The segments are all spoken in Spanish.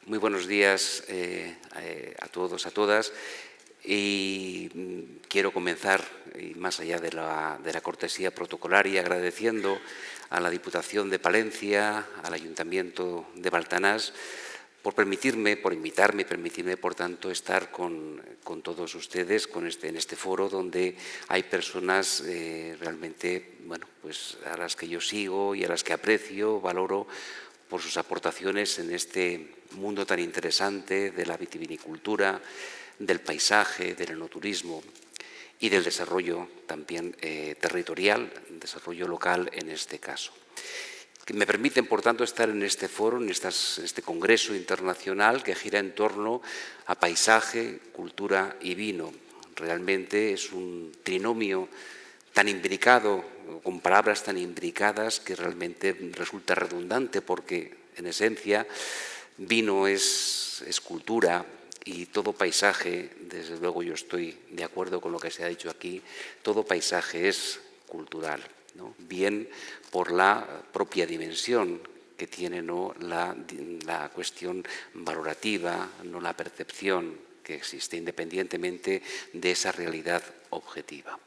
Muy buenos días a todos, a todas. Y quiero comenzar, y más allá de la cortesía protocolaria, agradeciendo a la Diputación de Palencia, al Ayuntamiento de Baltanás, por invitarme y permitirme, por tanto, estar con todos ustedes en este foro donde hay personas realmente, bueno, pues a las que yo sigo y a las que aprecio, valoro por sus aportaciones en este mundo tan interesante de la vitivinicultura, del paisaje, del enoturismo y del desarrollo también territorial, desarrollo local en este caso. Que me permiten, por tanto, estar en este foro, en este congreso internacional que gira en torno a paisaje, cultura y vino. Realmente es un trinomio tan imbricado, con palabras tan imbricadas, que realmente resulta redundante porque, en esencia, vino es cultura y todo paisaje, desde luego yo estoy de acuerdo con lo que se ha dicho aquí, todo paisaje es cultural, ¿no? Bien por la propia dimensión que tiene, ¿no?, la cuestión valorativa, no la percepción que existe independientemente de esa realidad objetiva.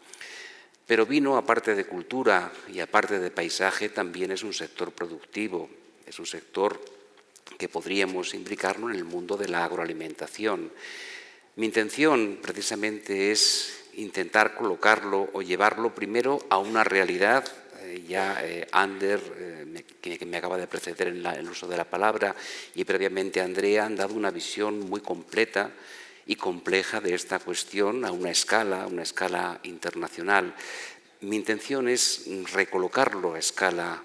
Pero vino, aparte de cultura y aparte de paisaje, también es un sector productivo, es un sector que podríamos imbricarlo en el mundo de la agroalimentación. Mi intención, precisamente, es intentar colocarlo o llevarlo primero a una realidad. Ander, que me acaba de preceder en el uso de la palabra, y previamente Andrea han dado una visión muy completa y compleja de esta cuestión a una escala internacional. Mi intención es recolocarlo a escala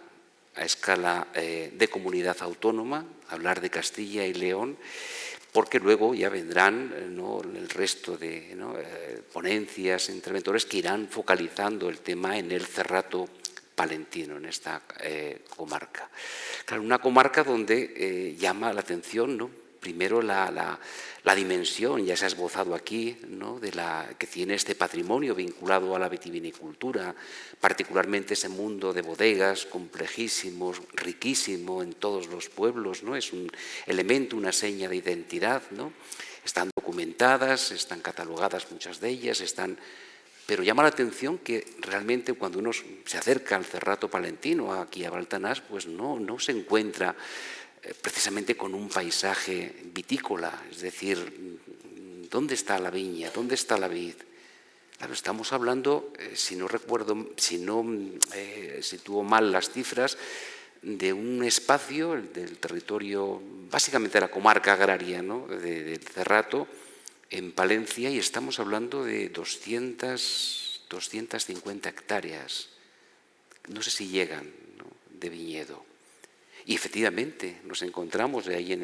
de comunidad autónoma, hablar de Castilla y León, porque luego ya vendrán, ¿no?, el resto de ponencias, interventores que irán focalizando el tema en el Cerrato palentino, en esta comarca. Claro, una comarca donde llama la atención, ¿no?, primero la dimensión, ya se ha esbozado aquí, ¿no?, que tiene este patrimonio vinculado a la vitivinicultura, particularmente ese mundo de bodegas complejísimos, riquísimo en todos los pueblos, ¿no? Es un elemento, una seña de identidad, ¿no? Están documentadas, están catalogadas muchas de ellas, pero llama la atención que realmente cuando uno se acerca al Cerrato palentino, aquí a Baltanás, pues no se encuentra precisamente con un paisaje vitícola, es decir, ¿dónde está la viña? ¿Dónde está la vid? Claro, estamos hablando, si no sitúo mal las cifras, de un espacio del territorio, básicamente de la comarca agraria, ¿no?, del Cerrato, en Palencia, y estamos hablando de 250 hectáreas, no sé si llegan, ¿no?, de viñedo. Y efectivamente nos encontramos de ahí en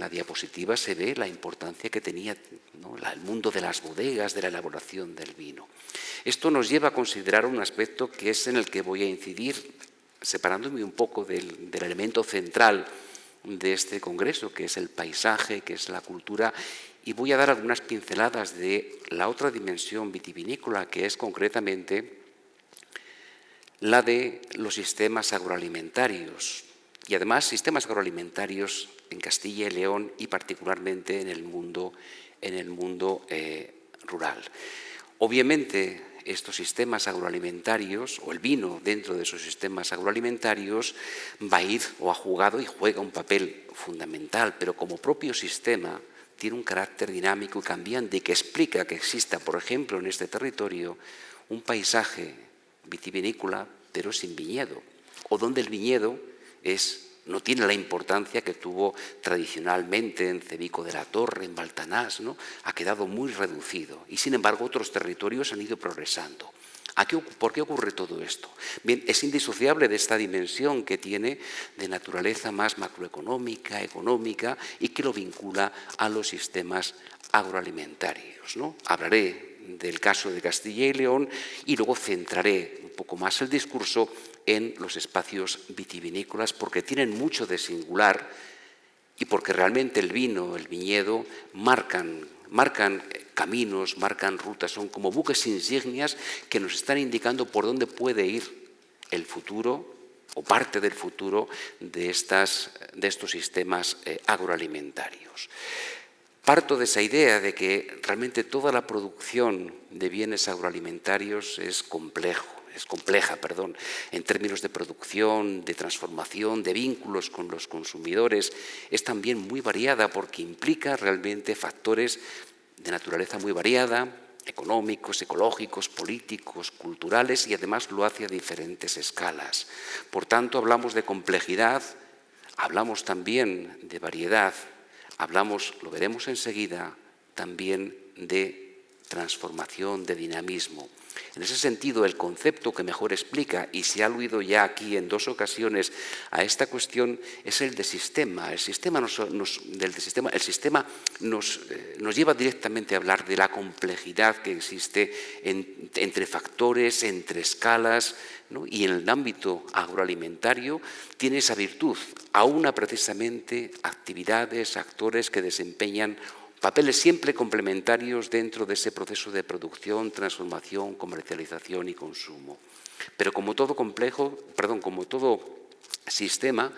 la diapositiva se ve la importancia que tenía, ¿no?, el mundo de las bodegas, de la elaboración del vino. Esto nos lleva a considerar un aspecto que es en el que voy a incidir, separándome un poco del elemento central de este congreso, que es el paisaje, que es la cultura, y voy a dar algunas pinceladas de la otra dimensión vitivinícola, que es concretamente la de los sistemas agroalimentarios, y además sistemas agroalimentarios en Castilla y León y particularmente en el mundo rural. Obviamente, estos sistemas agroalimentarios, o el vino dentro de esos sistemas agroalimentarios, va a ir o ha jugado y juega un papel fundamental, pero como propio sistema tiene un carácter dinámico y cambiante que explica que exista, por ejemplo, en este territorio, un paisaje vitivinícola, pero sin viñedo, o donde el viñedo no tiene la importancia que tuvo tradicionalmente en Cevico de la Torre, en Baltanás, ¿no? Ha quedado muy reducido y, sin embargo, otros territorios han ido progresando. ¿Por qué ocurre todo esto? Bien, es indisociable de esta dimensión que tiene de naturaleza más macroeconómica, económica, y que lo vincula a los sistemas agroalimentarios, ¿no? Hablaré del caso de Castilla y León y luego centraré un poco más el discurso en los espacios vitivinícolas, porque tienen mucho de singular y porque realmente el vino, el viñedo, marcan caminos, marcan rutas, son como buques insignias que nos están indicando por dónde puede ir el futuro o parte del futuro de estos sistemas agroalimentarios. Parto de esa idea de que realmente toda la producción de bienes agroalimentarios es compleja, en términos de producción, de transformación, de vínculos con los consumidores. Es también muy variada porque implica realmente factores de naturaleza muy variada, económicos, ecológicos, políticos, culturales, y además lo hace a diferentes escalas. Por tanto, hablamos de complejidad, hablamos también de variedad, hablamos, lo veremos enseguida, también de transformación, de dinamismo. En ese sentido, el concepto que mejor explica, y se ha aludido ya aquí en 2 ocasiones a esta cuestión, es el de sistema. El sistema nos lleva directamente a hablar de la complejidad que existe entre factores, entre escalas, ¿no? Y en el ámbito agroalimentario tiene esa virtud, aúna precisamente actividades, actores que desempeñan papeles siempre complementarios dentro de ese proceso de producción, transformación, comercialización y consumo. Pero como todo sistema,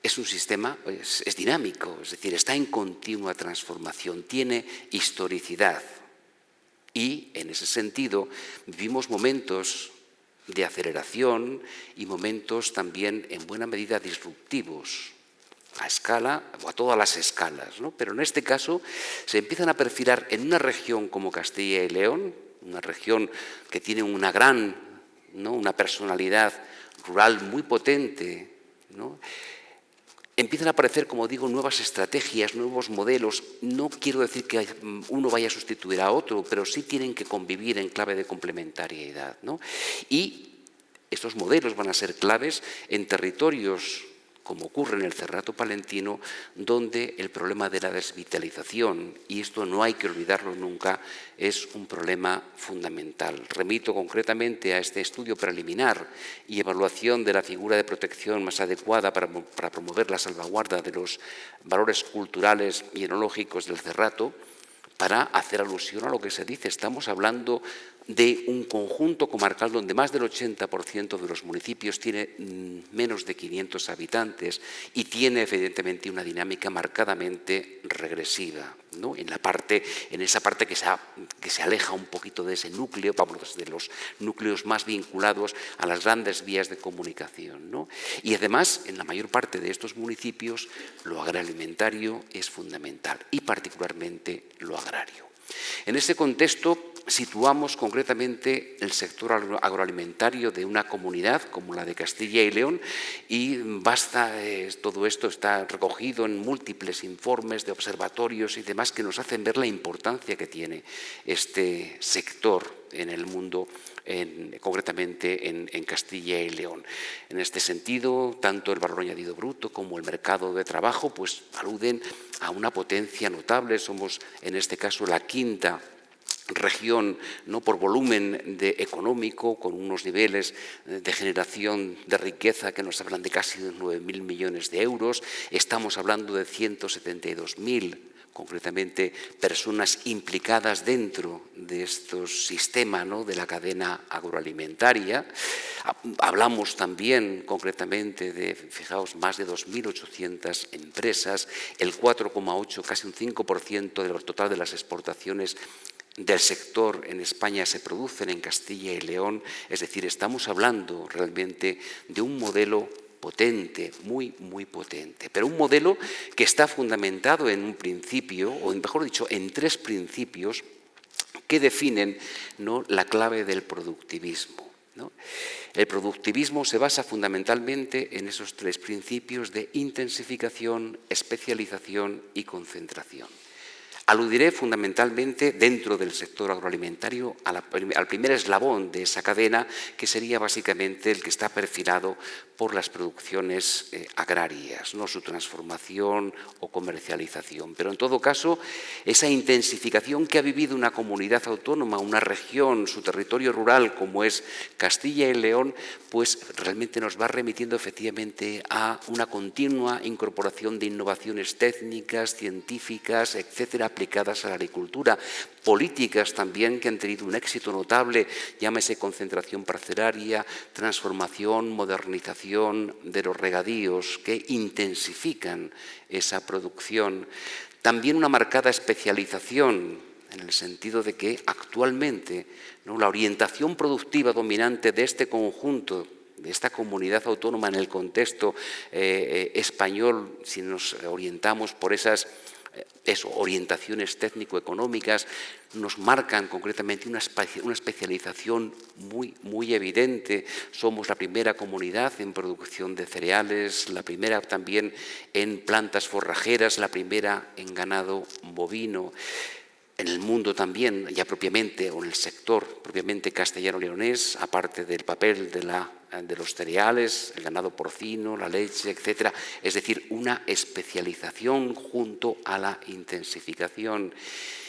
es un sistema, es dinámico, es decir, está en continua transformación, tiene historicidad. Y, en ese sentido, vivimos momentos de aceleración y momentos también, en buena medida, disruptivos, a escala o a todas las escalas, ¿no? Pero en este caso se empiezan a perfilar en una región como Castilla y León, una región que tiene una personalidad rural muy potente, ¿no? Empiezan a aparecer, como digo, nuevas estrategias, nuevos modelos. No quiero decir que uno vaya a sustituir a otro, pero sí tienen que convivir en clave de complementariedad, ¿no? Y estos modelos van a ser claves en territorios como ocurre en el Cerrato Palentino, donde el problema de la desvitalización, y esto no hay que olvidarlo nunca, es un problema fundamental. Remito concretamente a este estudio preliminar y evaluación de la figura de protección más adecuada para promover la salvaguarda de los valores culturales y enológicos del Cerrato, para hacer alusión a lo que se dice. Estamos hablando de un conjunto comarcal donde más del 80% de los municipios tiene menos de 500 habitantes y tiene evidentemente una dinámica marcadamente regresiva, ¿no? En esa parte que se aleja un poquito de ese núcleo, de los núcleos más vinculados a las grandes vías de comunicación, ¿no? Y además, en la mayor parte de estos municipios, lo agroalimentario es fundamental y particularmente lo agrario. En ese contexto, situamos concretamente el sector agroalimentario de una comunidad como la de Castilla y León y todo esto está recogido en múltiples informes de observatorios y demás que nos hacen ver la importancia que tiene este sector en el mundo, concretamente en Castilla y León. En este sentido, tanto el valor añadido bruto como el mercado de trabajo pues aluden a una potencia notable. Somos, en este caso, la quinta región, no por volumen económico, con unos niveles de generación de riqueza que nos hablan de casi 9.000 millones de euros. Estamos hablando de 172.000, concretamente, personas implicadas dentro de estos sistemas, ¿no?, de la cadena agroalimentaria. Hablamos también, concretamente, de, fijaos, más de 2.800 empresas, el 4,8, casi un 5% del total de las exportaciones del sector en España se producen en Castilla y León. Es decir, estamos hablando realmente de un modelo potente, muy, muy potente, pero un modelo que está fundamentado en un principio, o mejor dicho, en 3 principios que definen, ¿no?, la clave del productivismo, ¿no? El productivismo se basa fundamentalmente en esos 3 principios de intensificación, especialización y concentración. Aludiré fundamentalmente dentro del sector agroalimentario al primer eslabón de esa cadena, que sería básicamente el que está perfilado por las producciones agrarias, no su transformación o comercialización. Pero en todo caso, esa intensificación que ha vivido una comunidad autónoma, una región, su territorio rural como es Castilla y León, pues realmente nos va remitiendo efectivamente a una continua incorporación de innovaciones técnicas, científicas, etcétera, aplicadas a la agricultura, políticas también que han tenido un éxito notable, llámese concentración parcelaria, transformación, modernización, optimización de los regadíos que intensifican esa producción. También una marcada especialización en el sentido de que actualmente, ¿no?, la orientación productiva dominante de este conjunto, de esta comunidad autónoma en el contexto español, si nos orientamos por esas orientaciones técnico-económicas, nos marcan concretamente una especialización muy evidente. Somos la primera comunidad en producción de cereales, la primera también en plantas forrajeras, la primera en ganado bovino. En el mundo también, ya propiamente, o en el sector propiamente castellano-leonés, aparte del papel de los cereales, el ganado porcino, la leche, etcétera, es decir, una especialización junto a la intensificación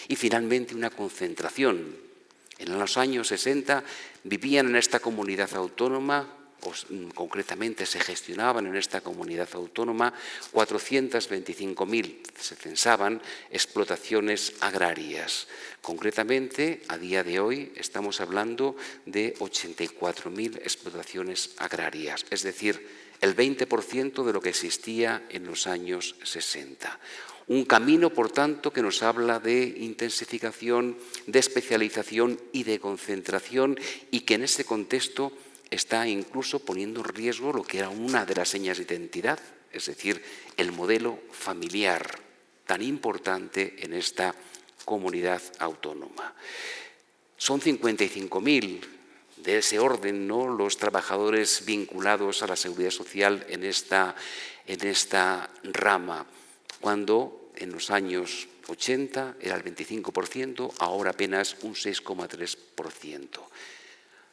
y finalmente una concentración. En los años 60 vivían en esta comunidad autónoma, concretamente se gestionaban en esta comunidad autónoma 425.000, se censaban, explotaciones agrarias. Concretamente, a día de hoy estamos hablando de 84.000 explotaciones agrarias, es decir, el 20% de lo que existía en los años 60. Un camino, por tanto, que nos habla de intensificación, de especialización y de concentración, y que en este contexto está incluso poniendo en riesgo lo que era una de las señas de identidad, es decir, el modelo familiar tan importante en esta comunidad autónoma. Son 55.000 de ese orden, ¿no?, los trabajadores vinculados a la seguridad social en esta rama, cuando en los años 80 era el 25%, ahora apenas un 6,3%.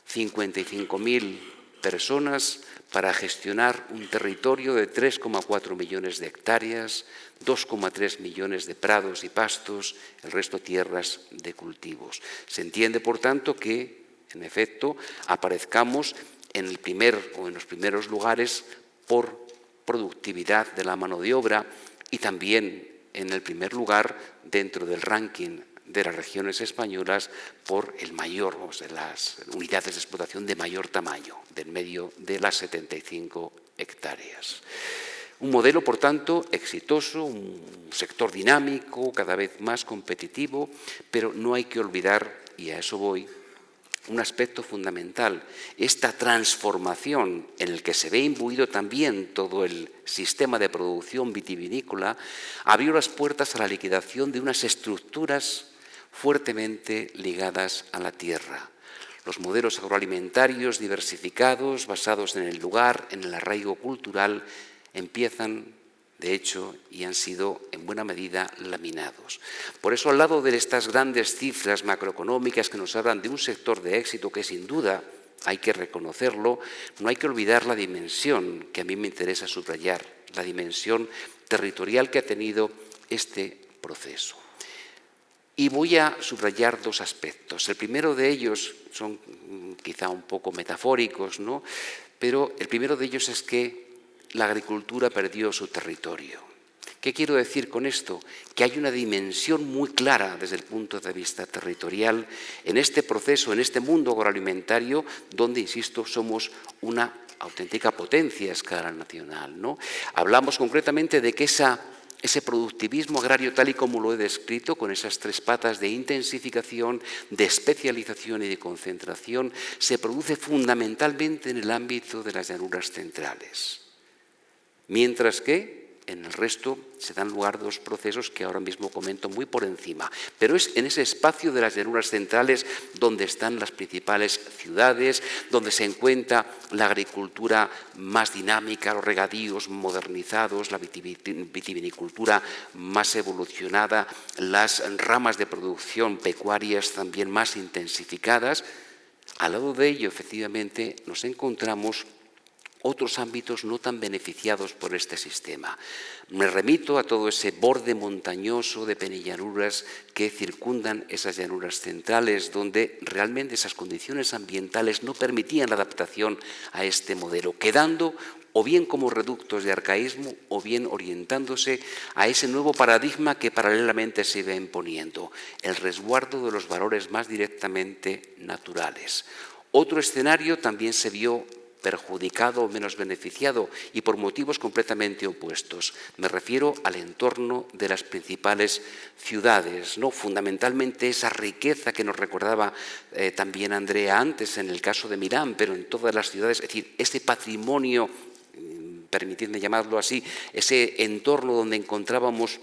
55.000 personas para gestionar un territorio de 3,4 millones de hectáreas, 2,3 millones de prados y pastos, el resto tierras de cultivos. Se entiende, por tanto, que, en efecto, aparezcamos en los primeros lugares por productividad de la mano de obra y también en el primer lugar dentro del ranking de las regiones españolas por el mayor, las unidades de explotación de mayor tamaño, del medio de las 75 hectáreas. Un modelo, por tanto, exitoso, un sector dinámico, cada vez más competitivo, pero no hay que olvidar, y a eso voy, un aspecto fundamental, esta transformación en el que se ve imbuido también todo el sistema de producción vitivinícola, abrió las puertas a la liquidación de unas estructuras fuertemente ligadas a la tierra. Los modelos agroalimentarios diversificados, basados en el lugar, en el arraigo cultural, empiezan, de hecho, y han sido en buena medida laminados. Por eso, al lado de estas grandes cifras macroeconómicas que nos hablan de un sector de éxito que sin duda hay que reconocerlo, no hay que olvidar la dimensión que a mí me interesa subrayar, la dimensión territorial que ha tenido este proceso. Y voy a subrayar dos aspectos. El primero de ellos son quizá un poco metafóricos, ¿no?, pero el primero de ellos es que la agricultura perdió su territorio. ¿Qué quiero decir con esto? Que hay una dimensión muy clara desde el punto de vista territorial en este proceso, en este mundo agroalimentario, donde, insisto, somos una auténtica potencia a escala nacional, ¿no? Hablamos concretamente de que ese productivismo agrario, tal y como lo he descrito, con esas tres patas de intensificación, de especialización y de concentración, se produce fundamentalmente en el ámbito de las llanuras centrales. Mientras que en el resto se dan lugar dos procesos que ahora mismo comento muy por encima. Pero es en ese espacio de las llanuras centrales donde están las principales ciudades, donde se encuentra la agricultura más dinámica, los regadíos modernizados, la vitivinicultura más evolucionada, las ramas de producción pecuarias también más intensificadas. Al lado de ello, efectivamente, nos encontramos otros ámbitos no tan beneficiados por este sistema. Me remito a todo ese borde montañoso de penillanuras que circundan esas llanuras centrales, donde realmente esas condiciones ambientales no permitían la adaptación a este modelo, quedando o bien como reductos de arcaísmo o bien orientándose a ese nuevo paradigma que paralelamente se iba imponiendo, el resguardo de los valores más directamente naturales. Otro escenario también se vio perjudicado o menos beneficiado, y por motivos completamente opuestos. Me refiero al entorno de las principales ciudades, ¿no? Fundamentalmente esa riqueza que nos recordaba también Andrea antes en el caso de Milán, pero en todas las ciudades, es decir, ese patrimonio, permitidme llamarlo así, ese entorno donde encontrábamos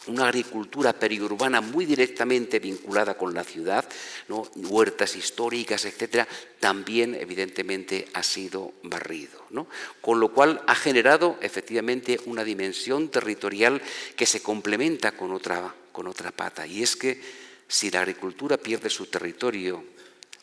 una agricultura periurbana muy directamente vinculada con la ciudad, ¿no? Huertas históricas, etcétera, también evidentemente ha sido barrido, ¿no? Con lo cual ha generado efectivamente una dimensión territorial que se complementa con otra pata, y es que si la agricultura pierde su territorio,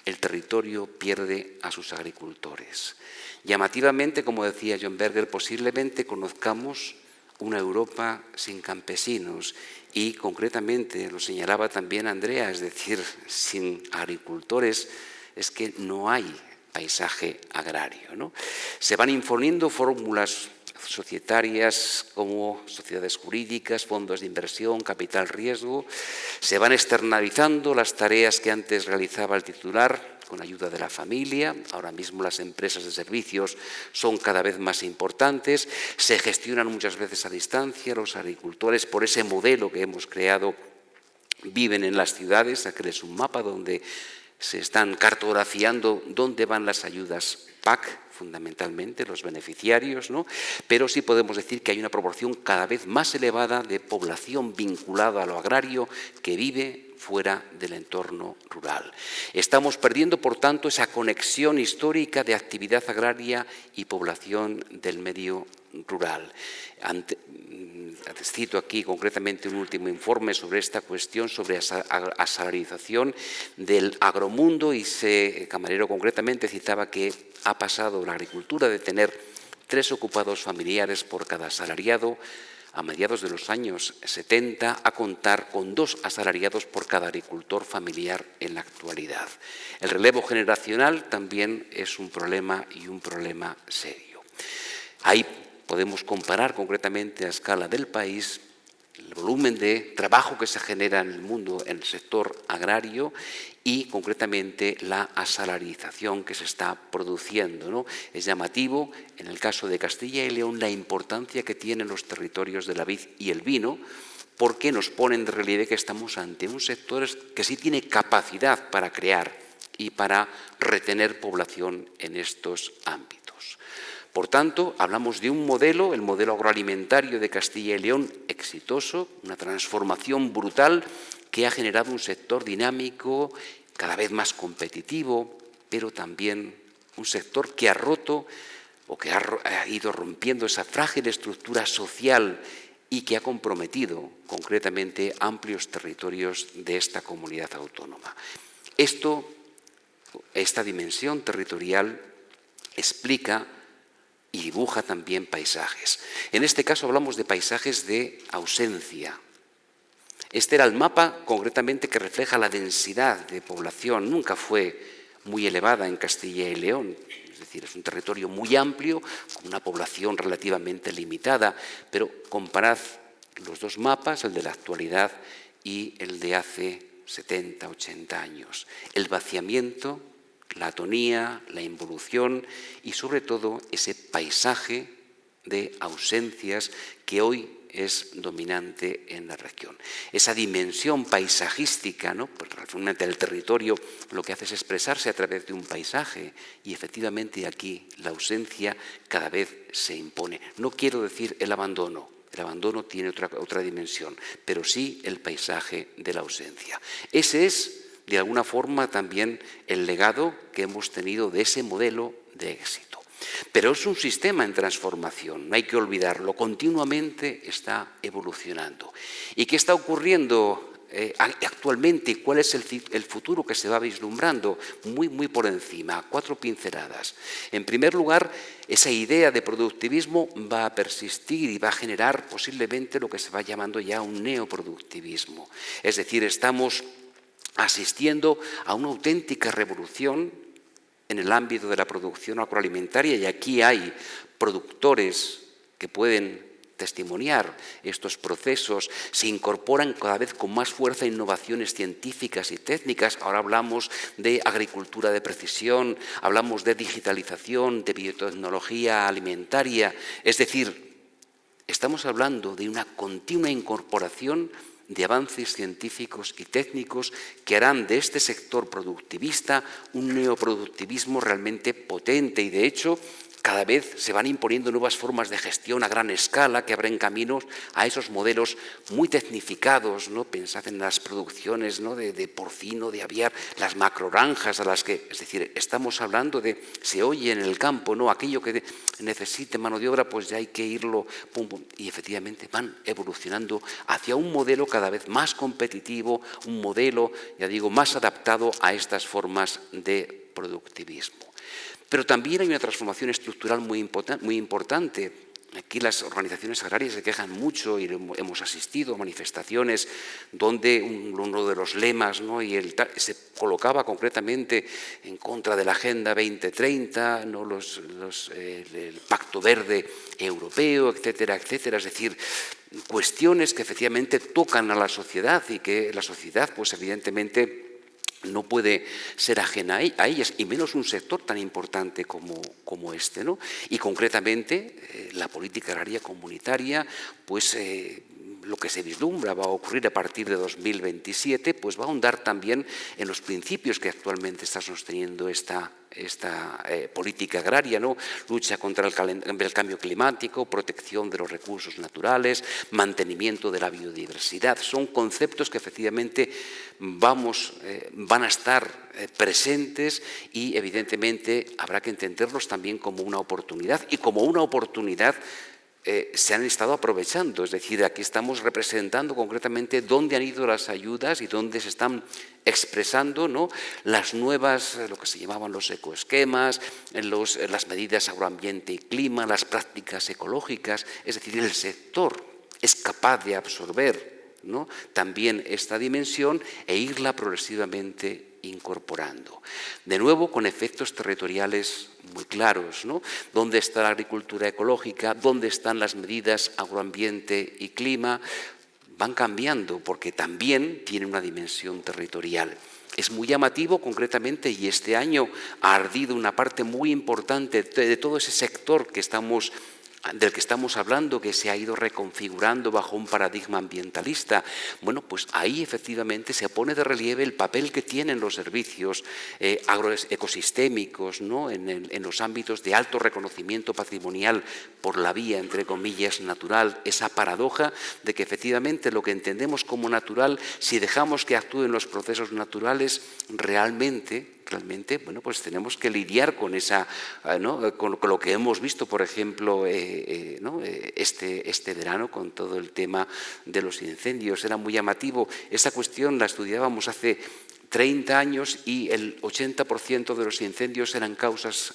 el territorio pierde a sus agricultores. Llamativamente, como decía John Berger, posiblemente conozcamos una Europa sin campesinos y, concretamente, lo señalaba también Andrea, es decir, sin agricultores, es que no hay paisaje agrario, ¿no? Se van imponiendo fórmulas societarias como sociedades jurídicas, fondos de inversión, capital riesgo, se van externalizando las tareas que antes realizaba el titular con ayuda de la familia. Ahora mismo las empresas de servicios son cada vez más importantes, se gestionan muchas veces a distancia, los agricultores por ese modelo que hemos creado viven en las ciudades. Aquel es un mapa donde se están cartografiando dónde van las ayudas PAC, fundamentalmente los beneficiarios, ¿no? Pero sí podemos decir que hay una proporción cada vez más elevada de población vinculada a lo agrario que vive fuera del entorno rural. Estamos perdiendo, por tanto, esa conexión histórica de actividad agraria y población del medio rural. Cito aquí concretamente un último informe sobre esta cuestión, sobre asalarización del agromundo, y Camarero concretamente citaba que ha pasado la agricultura de tener 3 ocupados familiares por cada asalariado a mediados de los años 70 a contar con 2 asalariados por cada agricultor familiar en la actualidad. El relevo generacional también es un problema, y un problema serio. Ahí podemos comparar concretamente a escala del país el volumen de trabajo que se genera en el mundo, en el sector agrario, y concretamente la asalarización que se está produciendo, ¿no? Es llamativo, en el caso de Castilla y León, la importancia que tienen los territorios de la vid y el vino, porque nos ponen de relieve que estamos ante un sector que sí tiene capacidad para crear y para retener población en estos ámbitos. Por tanto, hablamos de un modelo, el modelo agroalimentario de Castilla y León, exitoso, una transformación brutal que ha generado un sector dinámico, cada vez más competitivo, pero también un sector que ha roto o que ha ido rompiendo esa frágil estructura social y que ha comprometido concretamente amplios territorios de esta comunidad autónoma. Esta dimensión territorial explica y dibuja también paisajes. En este caso hablamos de paisajes de ausencia. Este era el mapa concretamente que refleja la densidad de población. Nunca fue muy elevada en Castilla y León. Es decir, es un territorio muy amplio, con una población relativamente limitada, pero comparad los 2 mapas, el de la actualidad y el de hace 70, 80 años. El vaciamiento, la atonía, la involución y sobre todo ese paisaje de ausencias que hoy es dominante en la región. Esa dimensión paisajística, ¿no? Pues realmente el territorio lo que hace es expresarse a través de un paisaje, y efectivamente aquí la ausencia cada vez se impone. No quiero decir el abandono tiene otra dimensión, pero sí el paisaje de la ausencia. Ese es, de alguna forma, también el legado que hemos tenido de ese modelo de éxito. Pero es un sistema en transformación, no hay que olvidarlo, continuamente está evolucionando. ¿Y qué está ocurriendo actualmente? ¿Cuál es el futuro que se va vislumbrando? Muy por encima, 4 pinceladas. En primer lugar, esa idea de productivismo va a persistir y va a generar posiblemente lo que se va llamando ya un neoproductivismo. Es decir, estamos asistiendo a una auténtica revolución en el ámbito de la producción agroalimentaria, y aquí hay productores que pueden testimoniar estos procesos, se incorporan cada vez con más fuerza innovaciones científicas y técnicas. Ahora hablamos de agricultura de precisión, hablamos de digitalización, de biotecnología alimentaria. Es decir, estamos hablando de una continua incorporación de avances científicos y técnicos que harán de este sector productivista un neoproductivismo realmente potente y, de hecho, cada vez se van imponiendo nuevas formas de gestión a gran escala que abren caminos a esos modelos muy tecnificados, ¿no? Pensad en las producciones, ¿no? de porcino, de aviar, las macrogranjas a las que, es decir, estamos hablando de, se oye en el campo, ¿no? Aquello que necesite mano de obra, pues ya hay que irlo, pum, pum, y efectivamente van evolucionando hacia un modelo cada vez más competitivo, un modelo, ya digo, más adaptado a estas formas de productivismo. Pero también hay una transformación estructural muy importante. Aquí las organizaciones agrarias se quejan mucho y hemos asistido a manifestaciones donde uno de los lemas, ¿no? Se colocaba concretamente en contra de la Agenda 2030, ¿no? El Pacto Verde Europeo, etcétera, etcétera. Es decir, cuestiones que efectivamente tocan a la sociedad y que la sociedad, pues evidentemente, no puede ser ajena a ellas, y menos un sector tan importante como este, ¿no? Y concretamente la política agraria comunitaria, pues lo que se vislumbra va a ocurrir a partir de 2027, pues va a ahondar también en los principios que actualmente está sosteniendo esta política agraria, ¿no? Lucha contra el cambio climático, protección de los recursos naturales, mantenimiento de la biodiversidad. Son conceptos que efectivamente van a estar presentes y evidentemente habrá que entenderlos también como una oportunidad y como una oportunidad se han estado aprovechando. Es decir, aquí estamos representando concretamente dónde han ido las ayudas y dónde se están expresando, ¿no? Las nuevas, lo que se llamaban los ecoesquemas, las medidas agroambiente y clima, las prácticas ecológicas. Es decir, el sector es capaz de absorber, ¿no? también esta dimensión e irla progresivamente incorporando. De nuevo, con efectos territoriales muy claros, ¿no? ¿Dónde está la agricultura ecológica? ¿Dónde están las medidas agroambiente y clima? Van cambiando porque también tienen una dimensión territorial. Es muy llamativo concretamente, y este año ha ardido una parte muy importante de todo ese sector del que estamos hablando, que se ha ido reconfigurando bajo un paradigma ambientalista. Bueno, pues ahí efectivamente se pone de relieve el papel que tienen los servicios agroecosistémicos, ¿no? en los ámbitos de alto reconocimiento patrimonial por la vía, entre comillas, natural, esa paradoja de que efectivamente lo que entendemos como natural, si dejamos que actúen los procesos naturales, realmente, bueno, pues tenemos que lidiar con ¿no? con lo que hemos visto, por ejemplo, ¿no? este verano con todo el tema de los incendios. Era muy llamativo. Esa cuestión la estudiábamos hace 30 años y el 80% de los incendios eran causas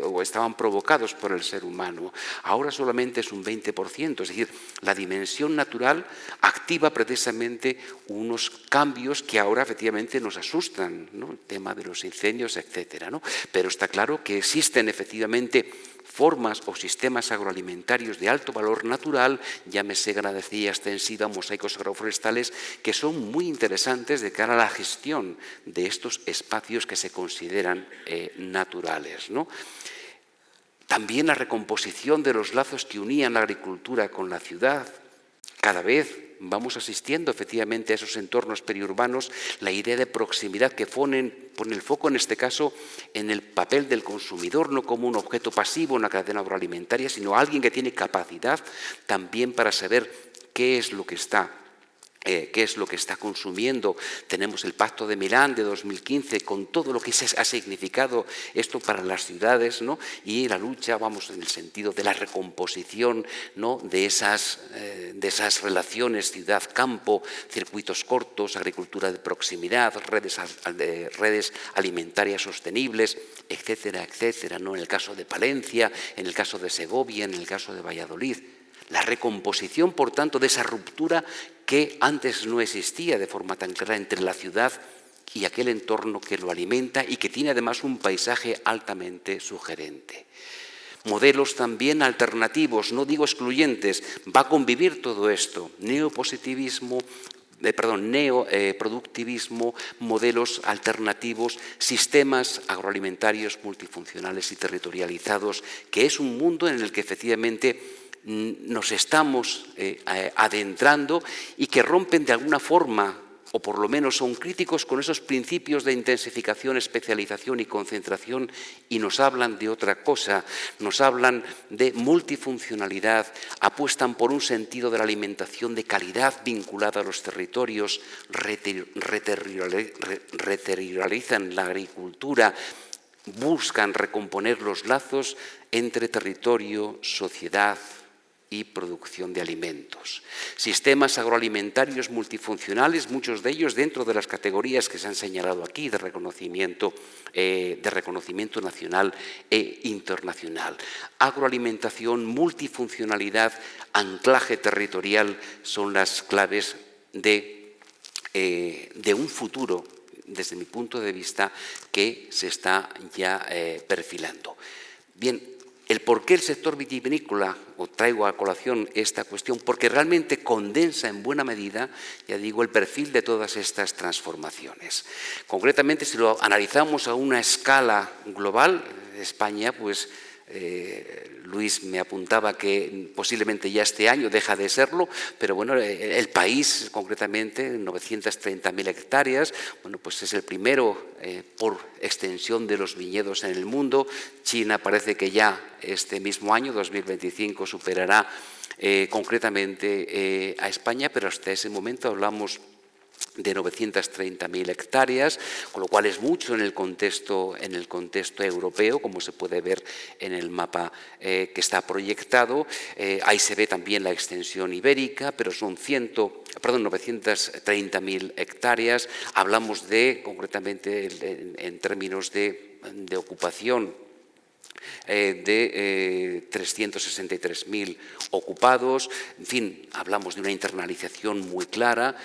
o estaban provocados por el ser humano. Ahora solamente es un 20%, es decir, la dimensión natural activa precisamente unos cambios que ahora efectivamente nos asustan, ¿no? El tema de los incendios, etcétera, ¿no? Pero está claro que existen efectivamente formas o sistemas agroalimentarios de alto valor natural, llámese ganadería extensiva, mosaicos agroforestales, que son muy interesantes de cara a la gestión de estos espacios que se consideran naturales, ¿no? También la recomposición de los lazos que unían la agricultura con la ciudad. Cada vez vamos asistiendo efectivamente a esos entornos periurbanos, la idea de proximidad que pone el foco en este caso en el papel del consumidor, no como un objeto pasivo en la cadena agroalimentaria, sino alguien que tiene capacidad también para saber qué es lo que está consumiendo. Tenemos el Pacto de Milán de 2015 con todo lo que ha significado esto para las ciudades, ¿no? Y la lucha, vamos, en el sentido de la recomposición, ¿no? de esas relaciones ciudad-campo, circuitos cortos, agricultura de proximidad, redes alimentarias sostenibles, etcétera, etcétera, ¿no? En el caso de Palencia, en el caso de Segovia, en el caso de Valladolid. La recomposición, por tanto, de esa ruptura que antes no existía de forma tan clara entre la ciudad y aquel entorno que lo alimenta y que tiene además un paisaje altamente sugerente. modelos también alternativos, no digo excluyentes, va a convivir todo esto, neopositivismo, neoproductivismo, modelos alternativos, sistemas agroalimentarios multifuncionales y territorializados, que es un mundo en el que efectivamente nos estamos adentrando y que rompen de alguna forma, o por lo menos son críticos con esos principios de intensificación, especialización y concentración, y nos hablan de otra cosa, nos hablan de multifuncionalidad, apuestan por un sentido de la alimentación de calidad vinculada a los territorios, reterritorializan la agricultura, buscan recomponer los lazos entre territorio, sociedad y producción de alimentos. Sistemas agroalimentarios multifuncionales, muchos de ellos dentro de las categorías que se han señalado aquí de reconocimiento nacional e internacional. Agroalimentación, multifuncionalidad, anclaje territorial son las claves de un futuro, desde mi punto de vista, que se está ya perfilando. Bien, el por qué el sector vitivinícola, o traigo a colación esta cuestión, porque realmente condensa en buena medida, ya digo, el perfil de todas estas transformaciones. Concretamente, si lo analizamos a una escala global, España, pues Luis me apuntaba que posiblemente ya este año deja de serlo, pero bueno, el país concretamente, 930.000 hectáreas, bueno, pues es el primero por extensión de los viñedos en el mundo. China parece que ya este mismo año, 2025, superará concretamente a España, pero hasta ese momento hablamos de 930.000 hectáreas, con lo cual es mucho en el contexto europeo, como se puede ver en el mapa que está proyectado. Ahí se ve también la extensión ibérica, pero son 930.000 hectáreas. Hablamos concretamente, en términos de ocupación, de 363.000 ocupados. En fin, hablamos de una internalización muy clara.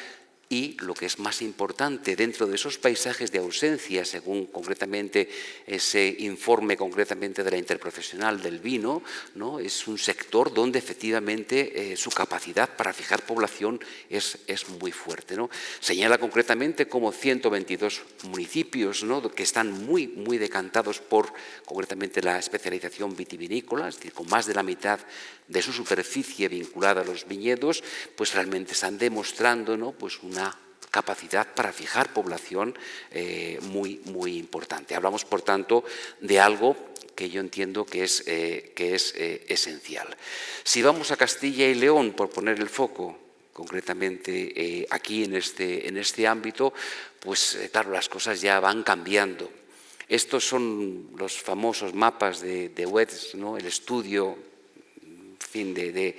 Y lo que es más importante, dentro de esos paisajes de ausencia, según concretamente ese informe concretamente de la interprofesional del vino, ¿no? Es un sector donde efectivamente su capacidad para fijar población es muy fuerte, ¿no? Señala concretamente como 122 municipios, ¿no? que están muy decantados por concretamente la especialización vitivinícola, es decir, con más de la mitad de su superficie vinculada a los viñedos, pues realmente están demostrando, ¿no? pues una capacidad para fijar población muy importante. Hablamos, por tanto, de algo que yo entiendo que es esencial. Si vamos a Castilla y León, por poner el foco concretamente aquí en este ámbito, pues claro, las cosas ya van cambiando. Estos son los famosos mapas de Wets, ¿no? El estudio de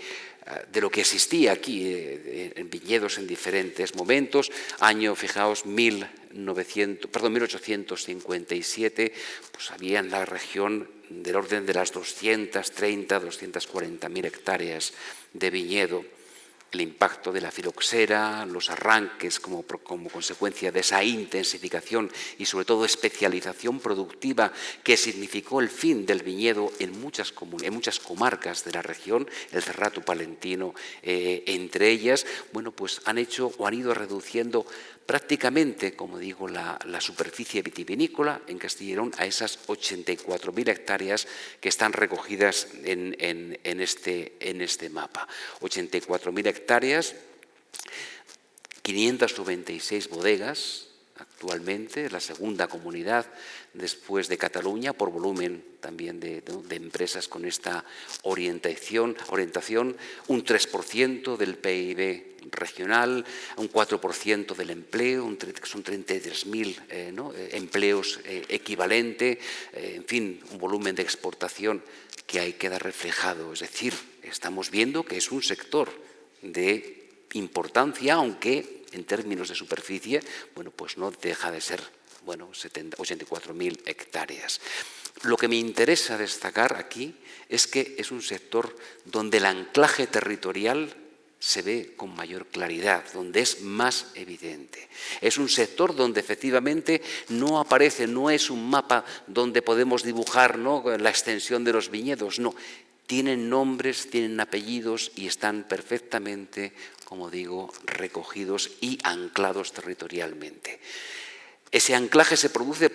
lo que existía aquí en viñedos en diferentes momentos. Año, fijaos, 1857, pues había en la región del orden de las 240.000 hectáreas de viñedo. El impacto de la filoxera, los arranques como consecuencia de esa intensificación y sobre todo especialización productiva que significó el fin del viñedo en muchas comarcas de la región, el Cerrato Palentino entre ellas, bueno, pues han ido reduciendo prácticamente, como digo, la superficie vitivinícola en Castilla y León a esas 84.000 hectáreas que están recogidas en este mapa. 84.000 hectáreas, 596 bodegas actualmente, la segunda comunidad después de Cataluña, por volumen también de empresas con esta orientación, un 3% del PIB regional, un 4% del empleo, son 33.000 empleos equivalente, en fin, un volumen de exportación que ahí queda reflejado. Es decir, estamos viendo que es un sector de importancia, aunque en términos de superficie, bueno, pues no deja de ser, 84.000 hectáreas. Lo que me interesa destacar aquí es que es un sector donde el anclaje territorial se ve con mayor claridad, donde es más evidente. Es un sector donde efectivamente no aparece, no es un mapa donde podemos dibujar, ¿no?, la extensión de los viñedos, no. Tienen nombres, tienen apellidos y están perfectamente, como digo, recogidos y anclados territorialmente. Ese anclaje se produce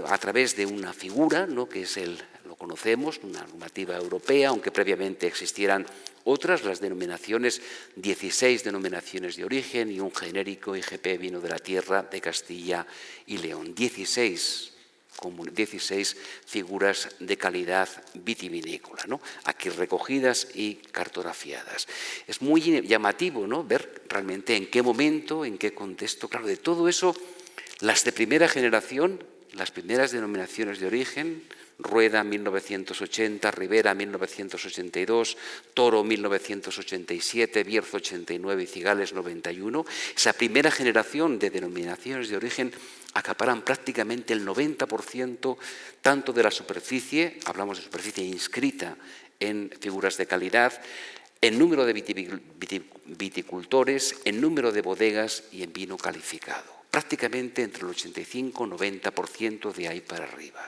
a través de una figura, ¿no?, que es lo conocemos, una normativa europea, aunque previamente existieran otras, las denominaciones, 16 denominaciones de origen y un genérico IGP vino de la tierra de Castilla y León. 16 figuras de calidad vitivinícola, ¿no?, aquí recogidas y cartografiadas. Es muy llamativo, ¿no?, ver realmente en qué momento, en qué contexto. Claro, de todo eso, las de primera generación, las primeras denominaciones de origen, Rueda 1980, Ribera 1982, Toro 1987, Bierzo 89 y Cigales 91, esa primera generación de denominaciones de origen acaparan prácticamente el 90% tanto de la superficie, hablamos de superficie inscrita en figuras de calidad, en número de viticultores, en número de bodegas y en vino calificado. Prácticamente entre el 85 y 90% de ahí para arriba.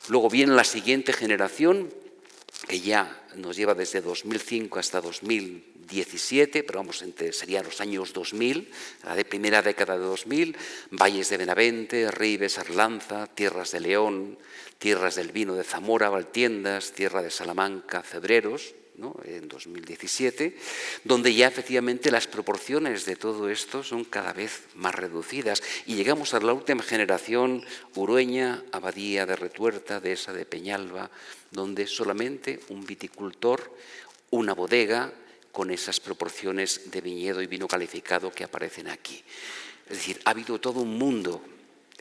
Luego viene la siguiente generación, que ya nos lleva desde 2005 hasta 2017, pero vamos, serían los años 2000, la primera década de 2000, Valles de Benavente, Ribes, Arlanza, Tierras de León, Tierras del Vino de Zamora, Valtiendas, Tierra de Salamanca, Cebreros, ¿no?, en 2017, donde ya efectivamente las proporciones de todo esto son cada vez más reducidas y llegamos a la última generación, Urueña, Abadía de Retuerta, Dehesa de Peñalba, donde solamente un viticultor, una bodega con esas proporciones de viñedo y vino calificado que aparecen aquí. Es decir, ha habido todo un mundo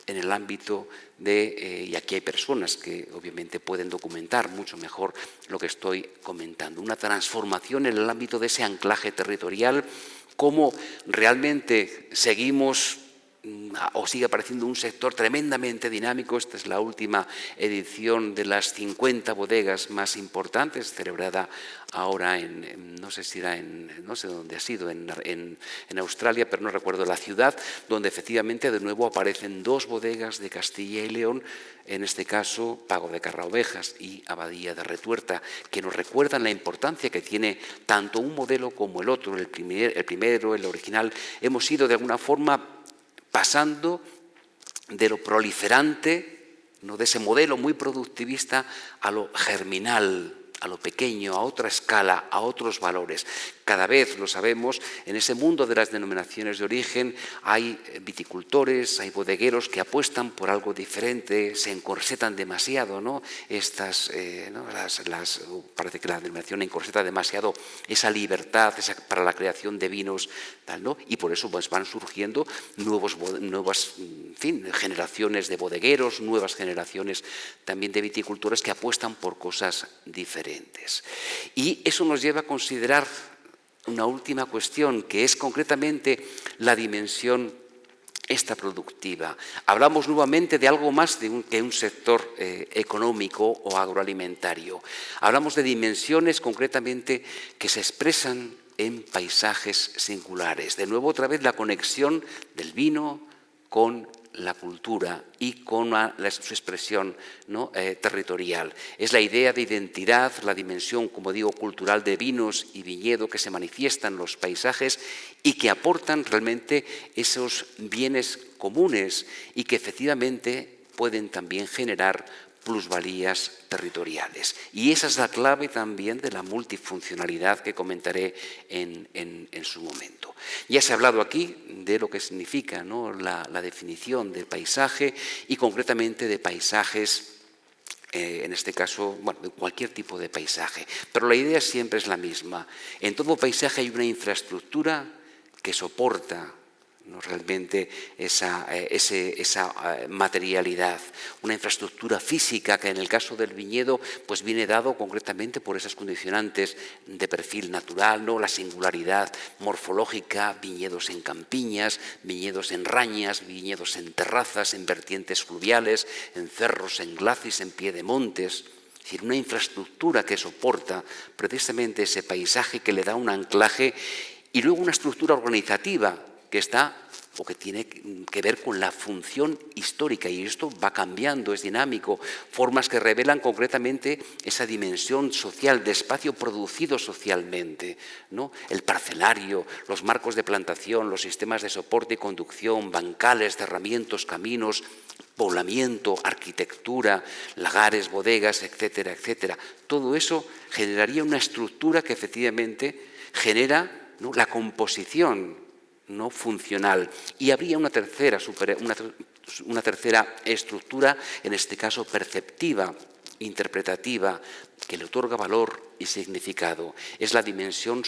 en el ámbito y aquí hay personas que obviamente pueden documentar mucho mejor lo que estoy comentando, una transformación en el ámbito de ese anclaje territorial, cómo realmente seguimos o sigue apareciendo un sector tremendamente dinámico. Esta es la última edición de las 50 bodegas más importantes, celebrada ahora no sé si era no sé dónde ha sido, en Australia, pero no recuerdo la ciudad, donde efectivamente de nuevo aparecen dos bodegas de Castilla y León, en este caso Pago de Carraovejas y Abadía de Retuerta, que nos recuerdan la importancia que tiene tanto un modelo como el otro, el primero, el original. Hemos ido de alguna forma pasando de lo proliferante, ¿no?, de ese modelo muy productivista, a lo germinal, a lo pequeño, a otra escala, a otros valores. Cada vez, lo sabemos, en ese mundo de las denominaciones de origen hay viticultores, hay bodegueros que apuestan por algo diferente, se encorsetan demasiado, ¿no? Parece que la denominación encorseta demasiado esa libertad para la creación de vinos, tal, ¿no? Y por eso pues, van surgiendo nuevas generaciones de bodegueros, nuevas generaciones también de viticultores que apuestan por cosas diferentes. Y eso nos lleva a considerar una última cuestión, que es concretamente la dimensión esta productiva. Hablamos nuevamente de algo más que un sector económico o agroalimentario. Hablamos de dimensiones concretamente que se expresan en paisajes singulares. De nuevo, otra vez, la conexión del vino con la cultura y con su expresión, ¿no?, territorial. Es la idea de identidad, la dimensión, como digo, cultural de vinos y viñedo que se manifiestan en los paisajes y que aportan realmente esos bienes comunes y que efectivamente pueden también generar plusvalías territoriales. Y esa es la clave también de la multifuncionalidad que comentaré en su momento. Ya se ha hablado aquí de lo que significa, ¿no?, la definición del paisaje y concretamente de paisajes, en este caso, bueno, de cualquier tipo de paisaje. Pero la idea siempre es la misma. En todo paisaje hay una infraestructura que soporta, ¿no?, realmente esa materialidad, una infraestructura física que en el caso del viñedo pues viene dado concretamente por esas condicionantes de perfil natural, ¿no?, la singularidad morfológica, viñedos en campiñas, viñedos en rañas, viñedos en terrazas, en vertientes fluviales, en cerros, en glacis, en piedemontes. Es decir, una infraestructura que soporta precisamente ese paisaje, que le da un anclaje, y luego una estructura organizativa que está o que tiene que ver con la función histórica, y esto va cambiando, es dinámico, formas que revelan concretamente esa dimensión social, de espacio producido socialmente, ¿no? El parcelario, los marcos de plantación, los sistemas de soporte y conducción, bancales, cerramientos, caminos, poblamiento, arquitectura, lagares, bodegas, etcétera, etcétera. Todo eso generaría una estructura que efectivamente genera, ¿no?, la composición no funcional, y habría una tercera estructura, en este caso perceptiva, interpretativa, que le otorga valor y significado. Es la dimensión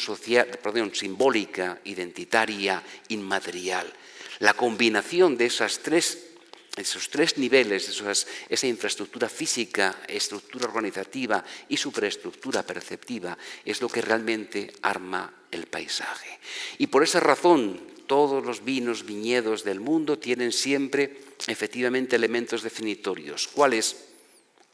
simbólica, identitaria, inmaterial. La combinación de esos tres niveles, esa infraestructura física, estructura organizativa y superestructura perceptiva, es lo que realmente arma el paisaje. Y por esa razón, todos los viñedos del mundo tienen siempre, efectivamente, elementos definitorios. ¿Cuáles?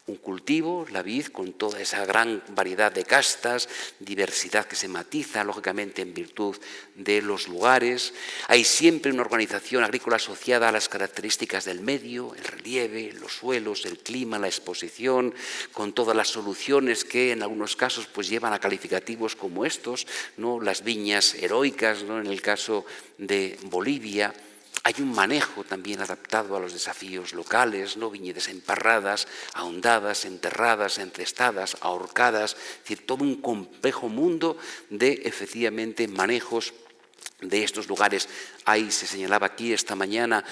Un cultivo, la vid, con toda esa gran variedad de castas, diversidad que se matiza, lógicamente, en virtud de los lugares. Hay siempre una organización agrícola asociada a las características del medio, el relieve, los suelos, el clima, la exposición, con todas las soluciones que en algunos casos pues llevan a calificativos como estos, ¿no? Las viñas heroicas, ¿no?, en el caso de Bolivia. Hay un manejo también adaptado a los desafíos locales, ¿no? Viñedas emparradas, ahondadas, enterradas, encestadas, ahorcadas, es decir, todo un complejo mundo de, efectivamente, manejos de estos lugares. Se señalaba aquí esta mañana,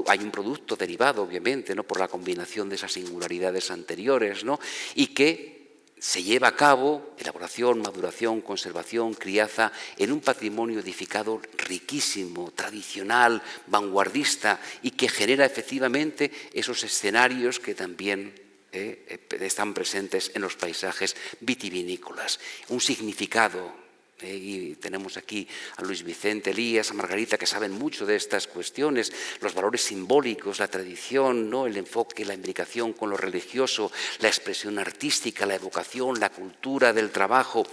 hay un producto derivado, obviamente, ¿no?, por la combinación de esas singularidades anteriores, ¿no?, y que se lleva a cabo elaboración, maduración, conservación, crianza en un patrimonio edificado riquísimo, tradicional, vanguardista, y que genera efectivamente esos escenarios que también están presentes en los paisajes vitivinícolas. Un significado. Y tenemos aquí a Luis Vicente Elías, a Margarita, que saben mucho de estas cuestiones, los valores simbólicos, la tradición, ¿no?, el enfoque, la imbricación con lo religioso, la expresión artística, la evocación, la cultura del trabajo,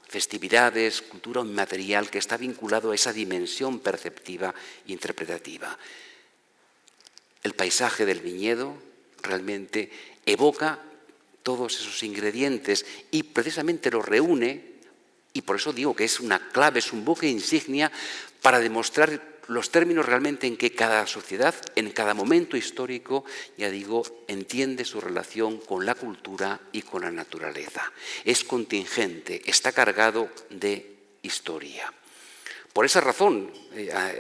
festividades, cultura inmaterial, que está vinculado a esa dimensión perceptiva e interpretativa. El paisaje del viñedo realmente evoca todos esos ingredientes y precisamente los reúne. Y por eso digo que es una clave, es un buque insignia para demostrar los términos realmente en que cada sociedad, en cada momento histórico, ya digo, entiende su relación con la cultura y con la naturaleza. Es contingente, está cargado de historia. Por esa razón,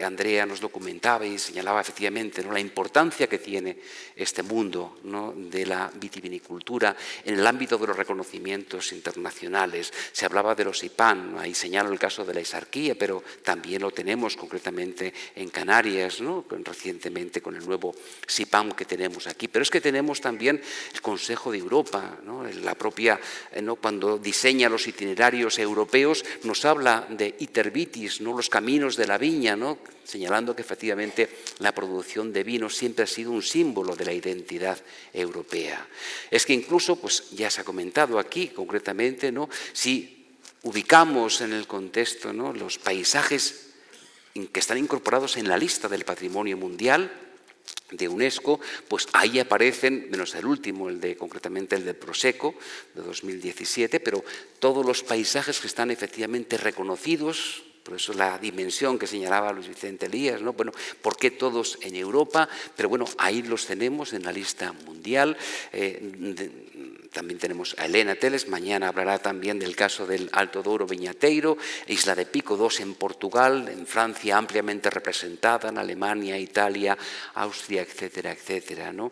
Andrea nos lo comentaba y señalaba efectivamente, ¿no?, la importancia que tiene este mundo, ¿no?, de la vitivinicultura en el ámbito de los reconocimientos internacionales. Se hablaba de los IPAN, ¿no? Ahí señalo el caso de la Exarquía, pero también lo tenemos concretamente en Canarias, ¿no?, recientemente con el nuevo SIPAM que tenemos aquí. Pero es que tenemos también el Consejo de Europa, ¿no?, la propia, ¿no?, cuando diseña los itinerarios europeos, nos habla de itervitis, ¿no?, los caminos de la viña, ¿no?, señalando que efectivamente la producción de vino siempre ha sido un símbolo de la identidad europea. Es que incluso, pues ya se ha comentado aquí concretamente, ¿no?, si ubicamos en el contexto, ¿no?, los paisajes que están incorporados en la lista del Patrimonio Mundial de UNESCO, pues ahí aparecen, menos el último, concretamente el de Prosecco, de 2017, pero todos los paisajes que están efectivamente reconocidos. Por eso la dimensión que señalaba Luis Vicente Elías, ¿no? Bueno, ¿por qué todos en Europa? Pero bueno, ahí los tenemos en la lista mundial. También tenemos a Elena Teles, mañana hablará también del caso del Alto Douro Viñateiro, Isla de Pico 2 en Portugal, en Francia ampliamente representada, en Alemania, Italia, Austria, etcétera, etcétera, ¿no?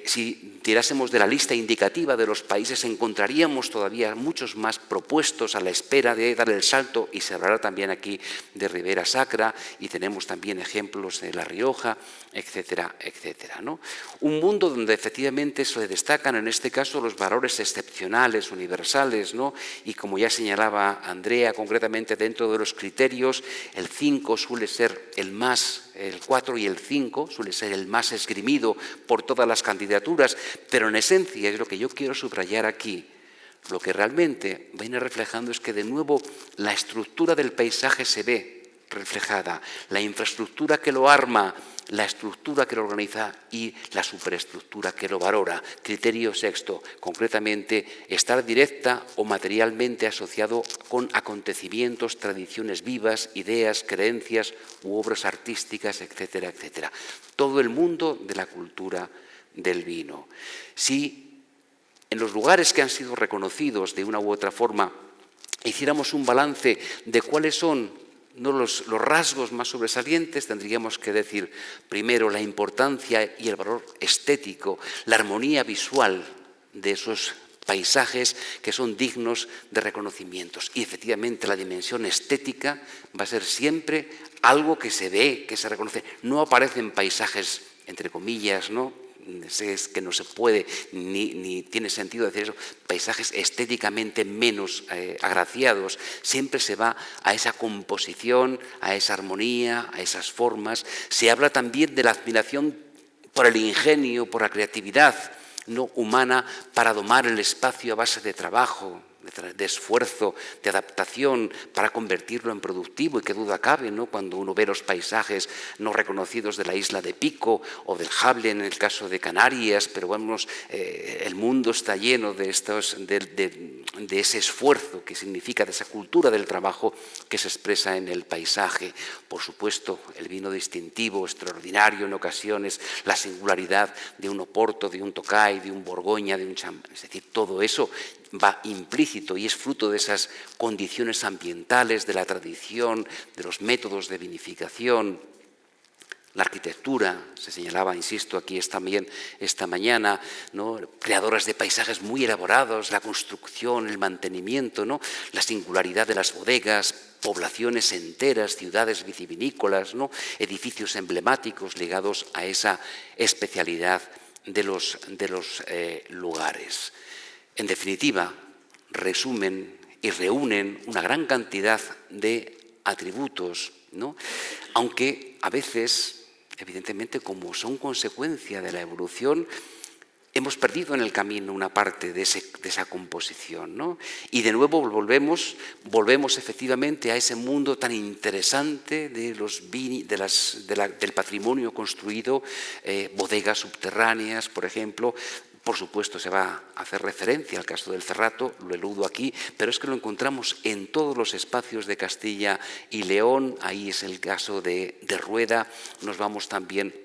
Si tirásemos de la lista indicativa de los países, encontraríamos todavía muchos más propuestos a la espera de dar el salto, y se hablará también aquí aquí de Ribera Sacra, y tenemos también ejemplos de La Rioja, etcétera, etcétera, ¿no? Un mundo donde efectivamente se destacan en este caso los valores excepcionales, universales, ¿no? Y como ya señalaba Andrea, concretamente dentro de los criterios, el 5 suele ser el 4 y el 5 suele ser el más esgrimido por todas las candidaturas, pero en esencia es lo que yo quiero subrayar aquí. Lo que realmente viene reflejando es que de nuevo la estructura del paisaje se ve reflejada, la infraestructura que lo arma, la estructura que lo organiza y la superestructura que lo valora. Criterio sexto, concretamente, estar directa o materialmente asociado con acontecimientos, tradiciones vivas, ideas, creencias u obras artísticas, etcétera, etcétera. Todo el mundo de la cultura del vino. Si en los lugares que han sido reconocidos de una u otra forma hiciéramos un balance de cuáles son los rasgos más sobresalientes, tendríamos que decir primero la importancia y el valor estético, la armonía visual de esos paisajes que son dignos de reconocimientos. Y efectivamente la dimensión estética va a ser siempre algo que se ve, que se reconoce. No aparecen paisajes, entre comillas, ¿no? Es que no se puede ni tiene sentido decir eso, paisajes estéticamente menos agraciados. Siempre se va a esa composición, a esa armonía, a esas formas. Se habla también de la admiración por el ingenio, por la creatividad no humana para domar el espacio a base de trabajo, de esfuerzo, de adaptación para convertirlo en productivo, y qué duda cabe, ¿no?, cuando uno ve los paisajes no reconocidos de la isla de Pico o del Jable en el caso de Canarias, pero vamos, el mundo está lleno de ese esfuerzo que significa, de esa cultura del trabajo que se expresa en el paisaje. Por supuesto, el vino distintivo, extraordinario en ocasiones, la singularidad de un Oporto, de un Tocay, de un Borgoña, de un Champán, es decir, todo eso va implícito y es fruto de esas condiciones ambientales, de la tradición, de los métodos de vinificación. La arquitectura, se señalaba, insisto, aquí es también esta mañana, ¿no?, creadoras de paisajes muy elaborados, la construcción, el mantenimiento, ¿no?, la singularidad de las bodegas, poblaciones enteras, ciudades vitivinícolas, ¿no?, edificios emblemáticos ligados a esa especialidad de los lugares. En definitiva, resumen y reúnen una gran cantidad de atributos, ¿no?, aunque a veces, evidentemente, como son consecuencia de la evolución, hemos perdido en el camino una parte de esa composición, ¿no? Y de nuevo volvemos efectivamente a ese mundo tan interesante del patrimonio construido, bodegas subterráneas, por ejemplo. Por supuesto, se va a hacer referencia al caso del Cerrato, lo eludo aquí, pero es que lo encontramos en todos los espacios de Castilla y León. Ahí es el caso de Rueda. Nos vamos también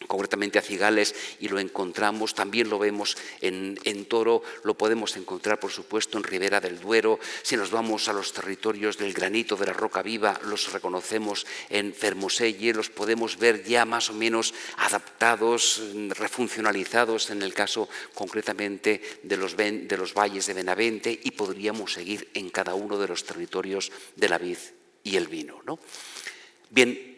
concretamente a Cigales y lo encontramos, también lo vemos en Toro, lo podemos encontrar por supuesto en Ribera del Duero. Si nos vamos a los territorios del granito, de la roca viva, los reconocemos en Fermoselle, los podemos ver ya más o menos adaptados, refuncionalizados en el caso concretamente de los valles de Benavente, y podríamos seguir en cada uno de los territorios de la vid y el vino, ¿no? Bien,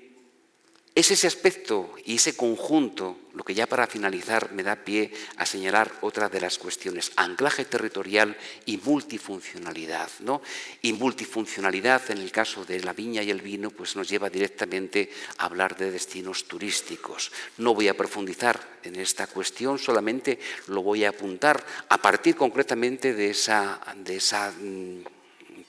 es ese aspecto y ese conjunto lo que ya para finalizar me da pie a señalar otra de las cuestiones: anclaje territorial y multifuncionalidad, ¿no? Y multifuncionalidad en el caso de la viña y el vino pues nos lleva directamente a hablar de destinos turísticos. No voy a profundizar en esta cuestión, solamente lo voy a apuntar a partir concretamente de esa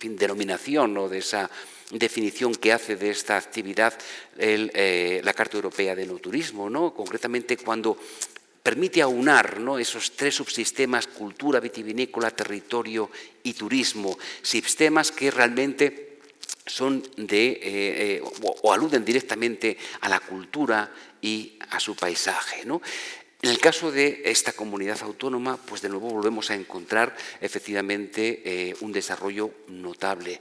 denominación o de esa definición que hace de esta actividad la Carta Europea de Enoturismo, ¿no? Concretamente cuando permite aunar, ¿no?, esos tres subsistemas: cultura vitivinícola, territorio y turismo, sistemas que realmente son o aluden directamente a la cultura y a su paisaje, ¿no? En el caso de esta comunidad autónoma, pues de nuevo volvemos a encontrar efectivamente un desarrollo notable.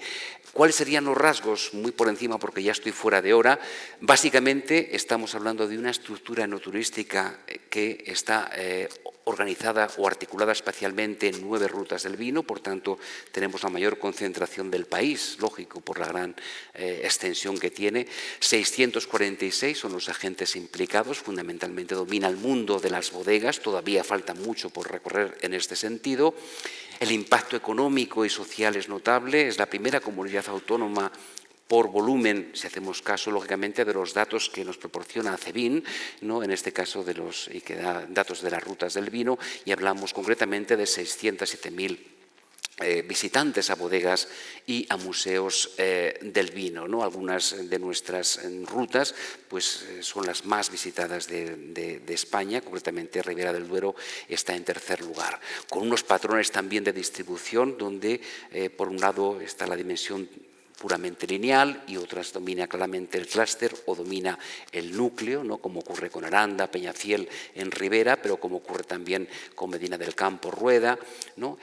¿Cuáles serían los rasgos? Muy por encima, porque ya estoy fuera de hora. Básicamente estamos hablando de una estructura enoturística que está organizada o articulada especialmente en 9 rutas del vino, por tanto tenemos la mayor concentración del país, lógico, por la gran extensión que tiene. 646 son los agentes implicados, fundamentalmente domina el mundo de las bodegas, todavía falta mucho por recorrer en este sentido. El impacto económico y social es notable, es la primera comunidad autónoma por volumen, si hacemos caso, lógicamente, de los datos que nos proporciona ACEVIN, ¿no? En este caso y que da datos de las rutas del vino, y hablamos concretamente de 607.000 visitantes a bodegas y a museos del vino, ¿no? Algunas de nuestras rutas pues, son las más visitadas de España, concretamente Ribera del Duero está en tercer lugar, con unos patrones también de distribución donde, por un lado, está la dimensión puramente lineal y otras domina claramente el clúster o domina el núcleo, ¿no? Como ocurre con Aranda, Peñafiel en Ribera, pero como ocurre también con Medina del Campo, Rueda, ¿no?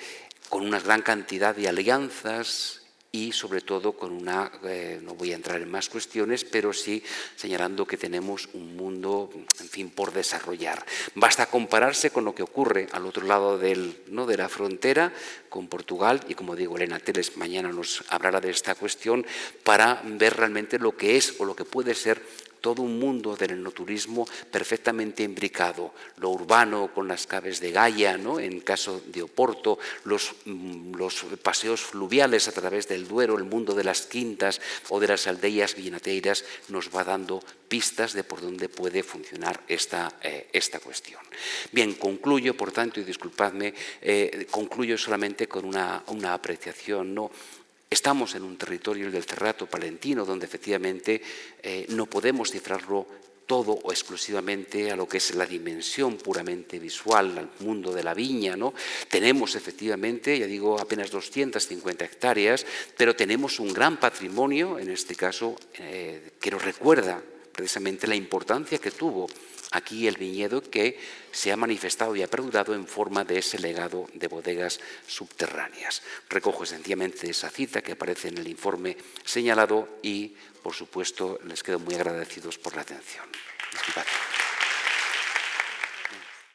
Con una gran cantidad de alianzas y sobre todo con una, no voy a entrar en más cuestiones, pero sí señalando que tenemos un mundo, en fin, por desarrollar. Basta compararse con lo que ocurre al otro lado ¿no? de la frontera, con Portugal, y como digo, Elena Teles mañana nos hablará de esta cuestión, para ver realmente lo que es o lo que puede ser todo un mundo del enoturismo perfectamente imbricado, lo urbano con las caves de Gaia, ¿no? En caso de Oporto, los paseos fluviales a través del Duero, el mundo de las quintas o de las aldeas villanateiras nos va dando pistas de por dónde puede funcionar esta cuestión. Bien, concluyo, por tanto, y disculpadme, concluyo solamente con una apreciación, ¿no? Estamos en un territorio, el del Cerrato Palentino, donde efectivamente no podemos cifrarlo todo o exclusivamente a lo que es la dimensión puramente visual, al mundo de la viña, ¿no? Tenemos efectivamente, ya digo, apenas 250 hectáreas, pero tenemos un gran patrimonio, en este caso, que nos recuerda precisamente la importancia que tuvo aquí el viñedo, que se ha manifestado y ha perdurado en forma de ese legado de bodegas subterráneas. Recojo sencillamente esa cita que aparece en el informe señalado y, por supuesto, les quedo muy agradecidos por la atención. Disculpad.